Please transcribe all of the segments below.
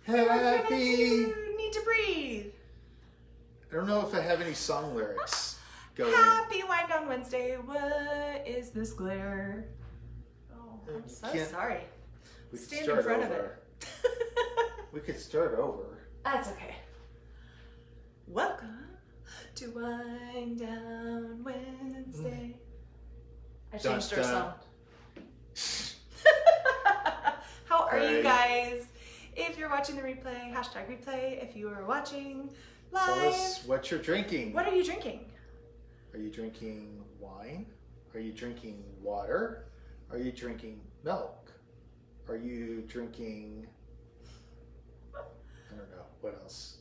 Happy. Need to breathe. I don't know if I have any song lyrics going. Happy Wind Down Wednesday. What is this glare? Oh, I'm so sorry. We could Stand start in front over. of it. We could start over. That's okay. Welcome to Wind Down Wednesday. I changed our song. How are you guys? If you're watching the replay, hashtag replay. If you are watching live, Tell us what you're drinking. what are you drinking? Are you drinking wine? Are you drinking water? Are you drinking milk? Are you drinking, I don't know, what else?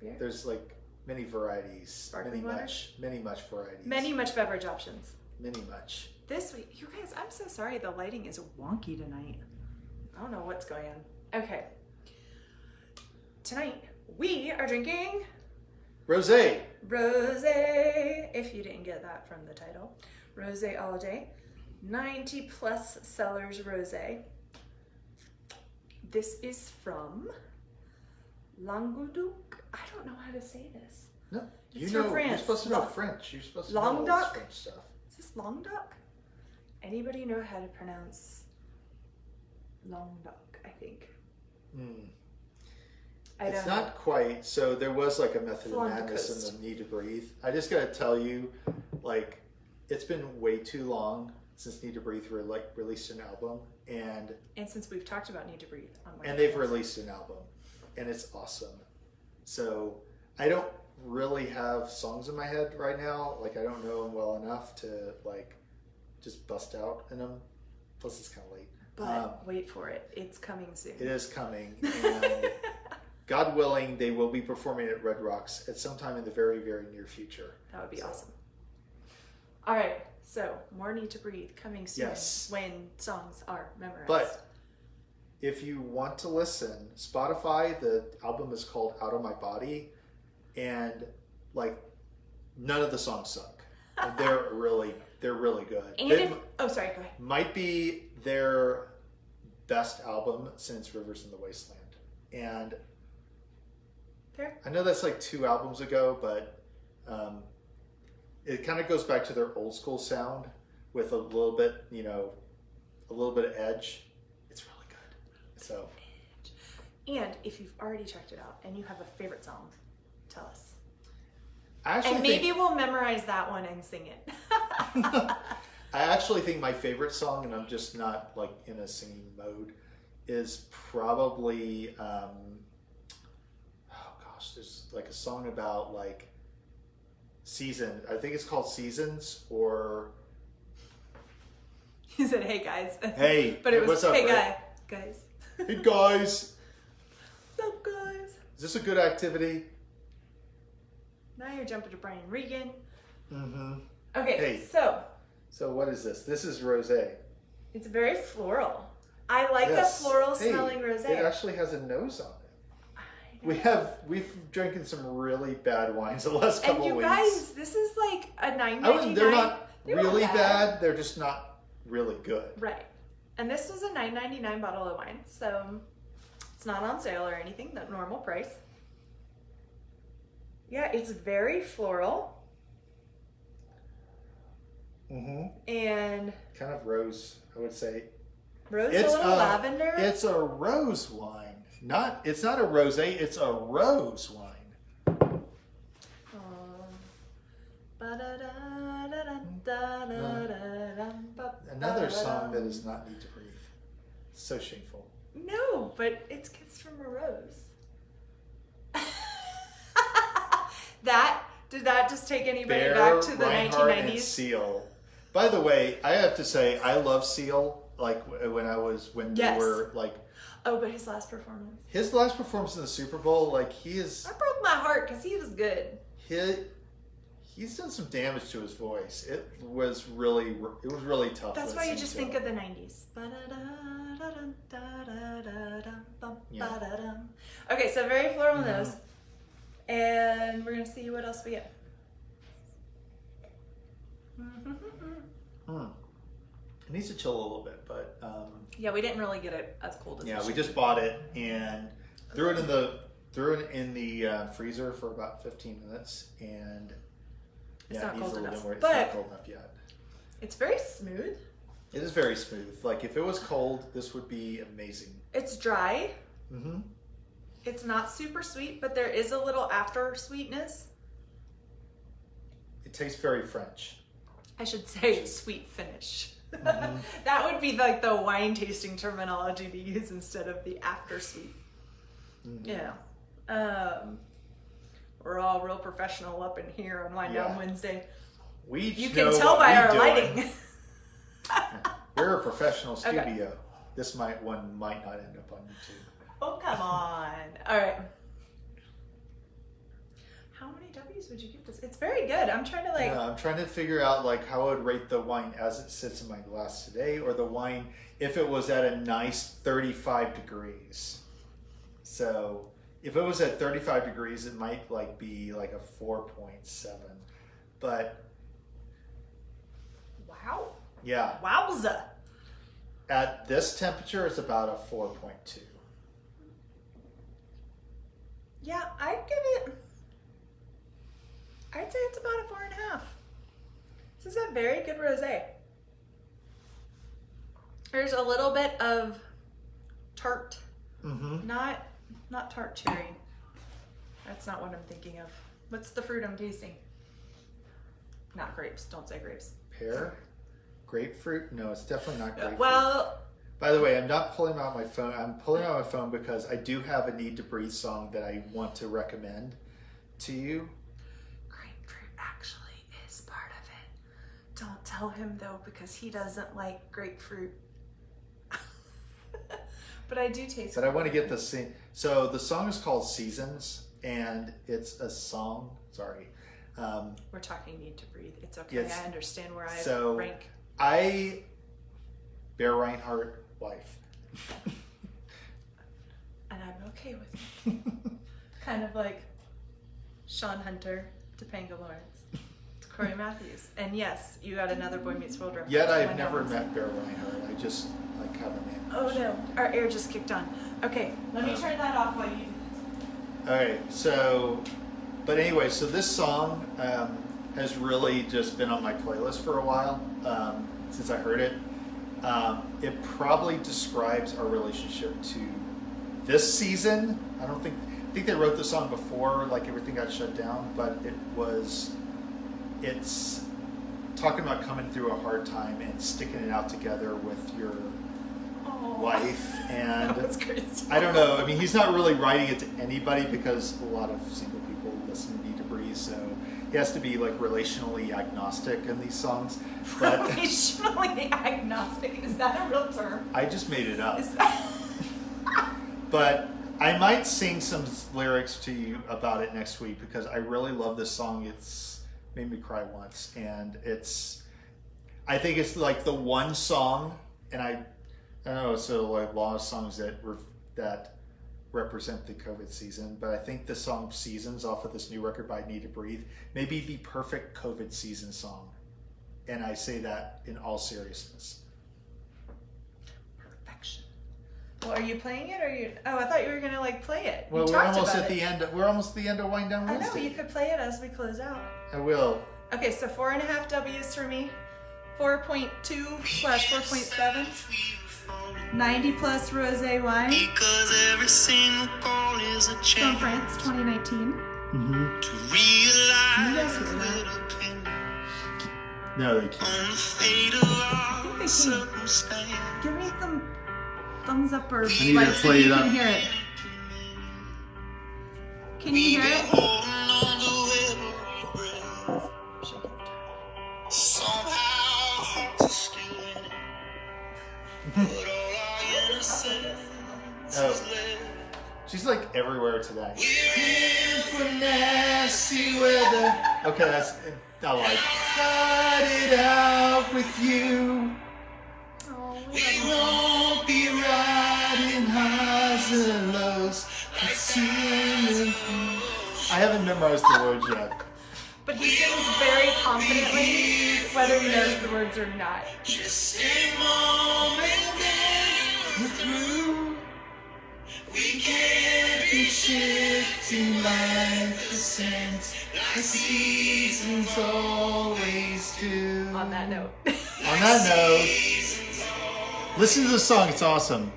Beer? There's like many varieties. Sparkling water? Many much varieties. Many much beverage options. Many much. This week, you guys, I'm so sorry. The lighting is wonky tonight. I don't know what's going on. Okay. Tonight, we are drinking Rosé. Rosé, if you didn't get that from the title. Rosé all day. 90-plus Cellars Rosé. This is from Languedoc. I don't know how to say this. No, It's you know, from France. you're supposed to know French. You're supposed to know all this Languedoc? French stuff. Is this Languedoc? Anybody know how to pronounce Languedoc, I think. I It's don't not know. quite. So there was like a method It's of along the madness coast. in the Need to Breathe. I just got to tell you, like, it's been way too long since Need to Breathe released an album, and And since we've talked about Need to Breathe on my they've podcast. released an album, and it's awesome. So I don't really have songs in my head right now. Like, I don't know them well enough to like just bust out in them. Plus, it's kind of late. But wait for it. It's coming soon. It is coming, and God willing, they will be performing at Red Rocks at some time in the very, very near future. That would be awesome. All right. So more Need to Breathe coming soon. Yes. When songs are memorized. But if you want to listen, Spotify, the album is called Out of My Body, and like none of the songs suck. And they're really good. And sorry, go ahead. Might be their best album since Rivers in the Wasteland. And Fair. I know that's like 2 albums ago, but it kind of goes back to their old school sound with a little bit, a little bit of edge. It's really good. So, And if you've already checked it out and you have a favorite song, tell us. I actually And maybe we'll memorize that one and sing it. I actually think my favorite song, and I'm just not like in a singing mode, is probably there's like a song about like season. I think it's called Seasons, or He said, "Hey guys." Hey, but it was what's up, "Hey Ray? guys." Hey guys, What's up, guys? is this a good activity? Now you're jumping to Brian Regan. Mm-hmm. Okay, Hey. so what is this? This is rosé. it's very floral. I like Yes. the floral Hey, smelling rosé. It actually has a nose on it. We've drinking some really bad wines the last couple And you weeks. guys, this is like a $9.99. They're not They weren't really bad. They're just not really good. Right. And this was a $9.99 bottle of wine, so it's not on sale or anything. The normal price. Yeah, it's very floral Mm-hmm. and Kind of rose, I would say. rose, a little lavender. It's a rose wine. It's not a rosé. It's a rose wine. Another song that is not Need to Breathe. So shameful. No, but it's Kiss from a Rose. Did that just take anybody Bear, back to the Reinhardt, and 1990s? Seal. By the way, I have to say I love Seal. Like when Yes. they were like Oh, but his last performance. his last performance in the Super Bowl. Like That broke my heart because he was good. he's done some damage to his voice. It was really tough. That's to why you listen just to. think of the 90s. Okay, so very floral nose. And we're going to see what else we get. It needs to chill a little bit, but Yeah, we didn't really get it as cold as yeah, it we should just be. bought it, and Threw it in the freezer for about 15 minutes, and It's not cold enough. It's But not cold enough yet. it's very smooth. It is very smooth. Like if it was cold, this would be amazing. It's dry. Mm-hmm. It's not super sweet, but there is a little after sweetness. It tastes very French. I should say sweet finish. Mm-hmm. That would be like the wine tasting terminology to use instead of the after sweet. Mm-hmm. Yeah. We're all real professional up in here on Wine Down Wednesday. You can tell by our lighting. We're a professional studio. Okay. This one might not end up on YouTube. Oh, come on. All right. How many W's would you give this? It's very good. I'm trying to I'm trying to figure out like how I would rate the wine as it sits in my glass today, or the wine if it was at a nice 35 degrees. So if it was at 35 degrees, it might like be like a 4.7. But wow. Yeah. Wowza. At this temperature, it's about a 4.2. Yeah, I'd say it's about a 4.5. This is a very good rosé. There's a little bit of tart. Mm-hmm. Not tart cherry. That's not what I'm thinking of. What's the fruit I'm tasting? Not grapes. Don't say grapes. Pear? Grapefruit? No, it's definitely not grapefruit. Well, by the way, I'm not pulling out my phone. I'm pulling out my phone because I do have a Need to Breathe song that I want to recommend to you. Grapefruit actually is part of it. Don't tell him though, because he doesn't like grapefruit. But I do taste. But I want to get the scene. So the song is called Seasons, and it's a song. Sorry. We're talking Need to Breathe. It's okay. I understand where I rank. Bear Reinhardt wife. And I'm okay with it. Kind of like Sean Hunter, Topanga Lawrence, Corey Matthews. And yes, you got another Boy Meets World reference. Yet I've never met Bear Reinhardt. I just like have a name. Oh no, our air just kicked on. Okay, let me turn that off while you. Okay, so, but anyway, so this song has really just been on my playlist for a while since I heard it. It probably describes our relationship to this season. I think they wrote the song before like everything got shut down, but it's talking about coming through a hard time and sticking it out together with your wife. And I don't know, I mean, he's not really writing it to anybody because a lot of single people listen to Need to Breathe, so he has to be like relationally agnostic in these songs. But relationally agnostic, is that a real term? I just made it up. But I might sing some lyrics to you about it next week because I really love this song. It's made me cry once, and I think it's like the one song, and I don't know, so like a lot of songs that represent the COVID season, but I think the song Seasons off of this new record by Need to Breathe may be the perfect COVID season song. And I say that in all seriousness. Perfection. Well, are you playing it, or are you? Oh, I thought you were gonna like play it. Well, we're almost at the end. We're almost at the end of Wine Down Wednesday. I know, you could play it as we close out. I will. Okay, so 4.5 W's for me, 4.2/4.7. 90-plus rosé wine. Because every single call is a chance. From France, 2019. Mm-hmm. To realize you guys hear that? No, they can't. I think they can. Give me some thumbs up or I need to play it up. Can hear it. Can you hear it? Oh, she's like everywhere today. In for nasty weather. Okay, I like. Cut it out with you. Oh, we won't be riding highs and lows. I haven't memorized the words yet. But he sings very confidently, whether he knows the words or not. Just a moment, then we're through. We can't shifting like the sands, like the seasons always do. On that note. On that note, listen to the song. It's awesome.